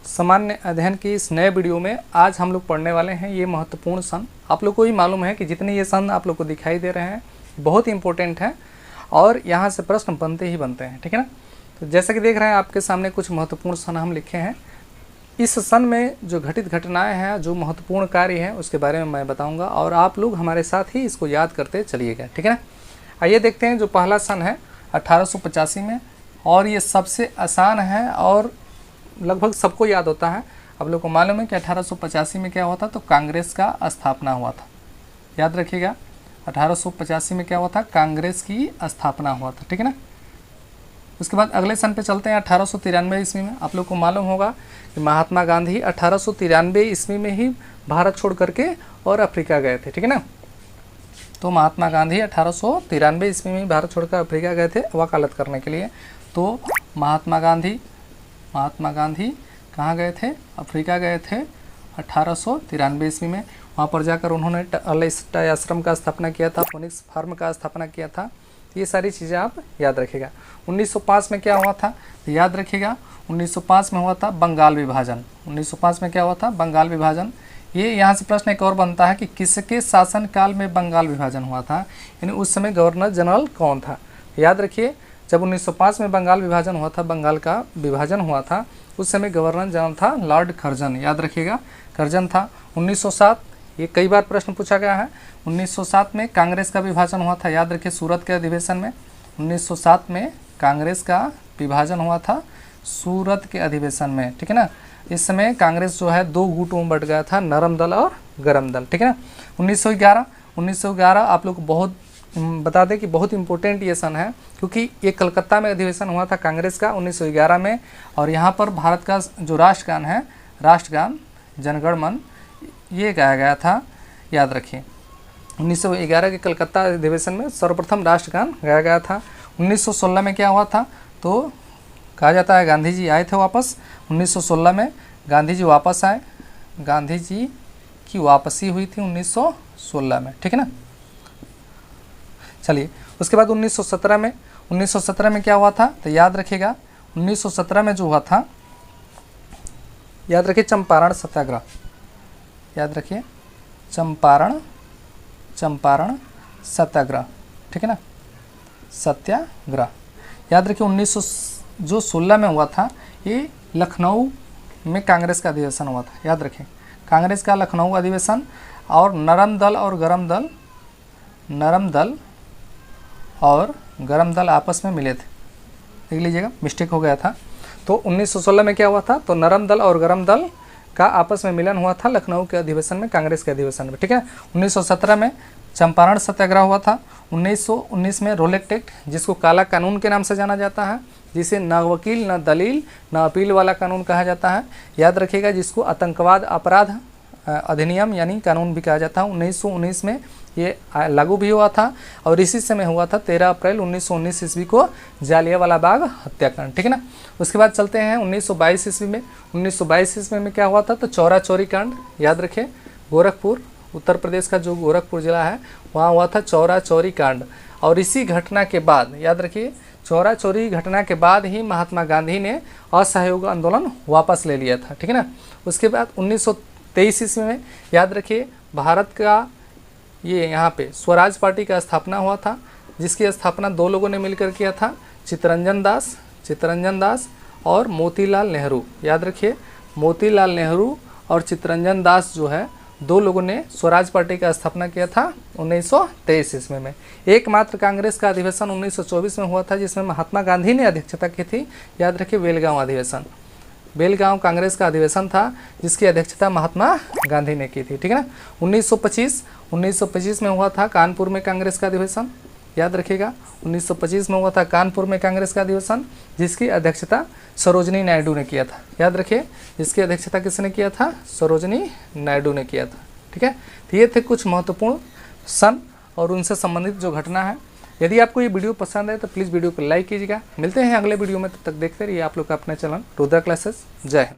सामान्य अध्ययन की इस नए वीडियो में आज हम लोग पढ़ने वाले हैं ये महत्वपूर्ण सन। आप लोग को ही मालूम है कि जितने ये सन आप लोग को दिखाई दे रहे हैं बहुत ही इंपॉर्टेंट हैं और यहाँ से प्रश्न बनते ही बनते हैं, ठीक है ना। तो जैसा कि देख रहे हैं आपके सामने कुछ महत्वपूर्ण सन हम लिखे हैं। इस सन में जो घटित घटनाएं हैं, जो महत्वपूर्ण कार्य हैं, उसके बारे में मैं बताऊंगा और आप लोग हमारे साथ ही इसको याद करते चलिएगा, ठीक है ना। आइए देखते हैं। जो पहला सन है 1885 में, और ये सबसे आसान है और लगभग सबको याद होता है। आप लोग को मालूम है कि 1885 में क्या हुआ था, तो कांग्रेस का स्थापना हुआ था। याद रखिएगा, 1885 में क्या हुआ था, कांग्रेस की स्थापना हुआ था, ठीक है ना। उसके बाद अगले सन पे चलते हैं 1893 ईस्वी में। आप लोग को मालूम होगा कि महात्मा गांधी 1893 ईस्वी में ही भारत छोड़ करके और अफ्रीका गए थे, ठीक है ना। तो महात्मा गांधी 1893 ईस्वी में भारत छोड़कर अफ्रीका गए थे वकालत करने के लिए। तो महात्मा गांधी कहाँ गए थे, अफ्रीका गए थे 1893 ईस्वी में। वहाँ पर जाकर उन्होंने अल-इस्टा आश्रम का स्थापना किया था, फोनिक्स फार्म का स्थापना किया था। ये सारी चीज़ें आप याद रखिएगा। 1905 में क्या हुआ था, तो याद रखिएगा 1905 में हुआ था बंगाल विभाजन। 1905 में क्या हुआ था, बंगाल विभाजन। ये यहाँ से प्रश्न एक और बनता है कि किसके शासनकाल में बंगाल विभाजन हुआ था, यानी उस समय गवर्नर जनरल कौन था। याद रखिए, जब 1905 में बंगाल विभाजन हुआ था, बंगाल का विभाजन हुआ था, उस समय गवर्नर जनरल था लॉर्ड कर्जन। याद रखिएगा, कर्जन था। 1907, ये कई बार प्रश्न पूछा गया है। 1907 में कांग्रेस का विभाजन हुआ था। याद रखिए, सूरत के अधिवेशन में 1907 में कांग्रेस का विभाजन हुआ था सूरत के अधिवेशन में, ठीक है ना। इस समय कांग्रेस जो है दो गुटों में बट गया था, नरम दल और गरम दल, ठीक है ना। 1911 आप लोग को बहुत बता दें कि बहुत इंपॉर्टेंट ये सन है, क्योंकि ये कलकत्ता में अधिवेशन हुआ था कांग्रेस का 1911 में। और यहाँ पर भारत का जो राष्ट्रगान है, राष्ट्रगान जनगण मन, ये गाया गया था। याद रखिए, 1911 के कलकत्ता अधिवेशन में सर्वप्रथम राष्ट्रगान गाया गया था। 1916 में क्या हुआ था, तो कहा जाता है गांधी जी आए थे वापस। 1916 में गांधी जी वापस आए, गांधी जी की वापसी हुई थी 1916 में, ठीक है ना। चलिए, उसके बाद 1917 में क्या हुआ था, तो याद रखिएगा 1917 में जो हुआ था, याद रखिए चंपारण सत्याग्रह। याद रखिए चंपारण सत्याग्रह, ठीक है ना, सत्याग्रह। याद रखिए 1916 में हुआ था, ये लखनऊ में कांग्रेस का अधिवेशन हुआ था। याद रखें, कांग्रेस का लखनऊ अधिवेशन। और नरम दल और गरम दल आपस में मिले थे। देख लीजिएगा, मिस्टेक हो गया था। तो 1916 में क्या हुआ था, तो नरम दल और गरम दल का आपस में मिलन हुआ था लखनऊ के अधिवेशन में, कांग्रेस के अधिवेशन में, ठीक है। 1917 में चंपारण सत्याग्रह हुआ था। 1919 में रोलेक्ट एक्ट, जिसको काला कानून के नाम से जाना जाता है, जिसे न वकील न दलील न अपील वाला कानून कहा जाता है। याद रखिएगा, जिसको आतंकवाद अपराध अधिनियम यानी कानून भी कहा जाता है। 1919 में ये लागू भी हुआ था। और इसी समय हुआ था 13 अप्रैल 1919 ईस्वी को जालियांवाला बाग हत्याकांड, ठीक है ना। उसके बाद चलते हैं 1922 ईस्वी में। 1922 ईस्वी में क्या हुआ था, तो चौरा चौरी कांड। याद रखें, गोरखपुर, उत्तर प्रदेश का जो गोरखपुर जिला है, वहाँ हुआ था चौरा चौरी कांड। और इसी घटना के बाद, याद रखिए, चौरा चौरी घटना के बाद ही महात्मा गांधी ने असहयोग आंदोलन वापस ले लिया था, ठीक है ना। उसके बाद 1923 ईस्वी में, याद रखिए, भारत का ये यहाँ पे स्वराज पार्टी का स्थापना हुआ था, जिसकी स्थापना दो लोगों ने मिलकर किया था, चित्तरंजन दास और मोतीलाल नेहरू। याद रखिए, मोतीलाल नेहरू और चित्तरंजन दास जो है, दो लोगों ने स्वराज पार्टी का स्थापना किया था 1923 ईस्वी में। एकमात्र कांग्रेस का अधिवेशन 1924 में हुआ था, जिसमें महात्मा गांधी ने अध्यक्षता की थी। याद रखिए, बेलगांव अधिवेशन, बेलगांव कांग्रेस का अधिवेशन था, जिसकी अध्यक्षता महात्मा गांधी ने की थी, ठीक है ना। 1925 में हुआ था कानपुर में कांग्रेस का अधिवेशन। याद रखिएगा, 1925 में हुआ था कानपुर में कांग्रेस का अधिवेशन, जिसकी अध्यक्षता सरोजनी नायडू ने किया था। याद रखिए, जिसकी अध्यक्षता किसने किया था, सरोजनी नायडू ने किया था, ठीक है। तो ये थे कुछ महत्वपूर्ण सन और उनसे संबंधित जो घटना है। यदि आपको ये वीडियो पसंद है तो प्लीज़ वीडियो को लाइक कीजिएगा। मिलते हैं अगले वीडियो में, तब तक देखते रहिए आप लोग का अपना चैनल रुद्रा क्लासेस। जय हिंद।